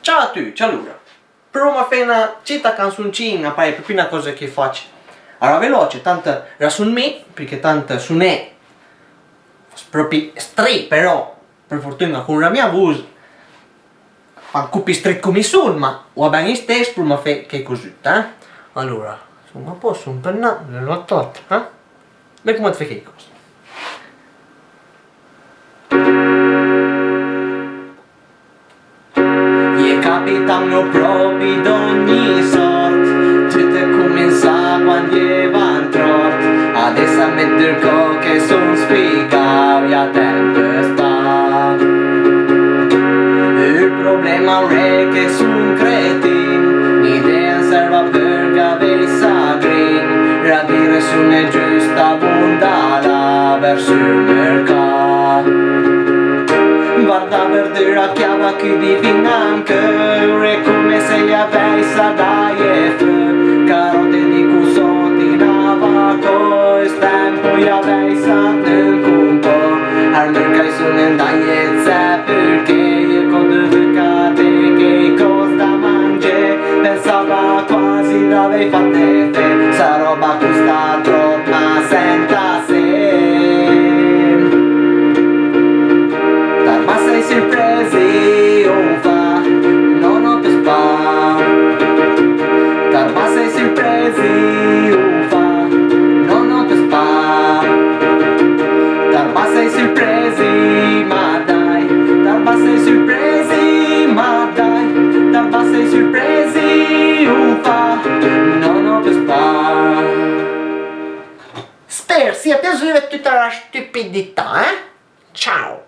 Ciao a tutti, allora, proviamo a fare una città canzoncina, poi è una cosa che faccio. Allora veloce, tanto era su me, perché tanto su ne proprio stri, però per fortuna con la mia voce un po' più stretto come sono, ma va bene stesso, proviamo a fare che così, eh? Allora, insomma, posso un pennello, l'ho tolto, eh? Vedi come ti fai che cosa. Capitano proprio d'ogni sorta, tutto comincia quando va in trot, adesso a mettere che son spiegabili a tempestà. Il problema è che son cretino, l'idea serve per gavessa green, la direzione giusta abbondata verso il mercato. Guarda per dire la chiave che divina anche, è come se gli avessi a dare carote di cusotti navaco, e tempo gli avessi a nel conto, al mercato sono in tagliezza perché io con due cate che costa mangiare, pensava quasi d'aver fatte te, sta roba costa troppo, ma senta se. Sei sorpresi o fa, non ho più spa. Tarba sei sorpresi o fa, non ho più spa. Tarba sei sorpresi, ma dai. Tarba sei sorpresi, ma dai. Tarba sei sorpresi o fa, non ho più spa. Spero sia piaciuta tutta la stupidità, eh? Ciao!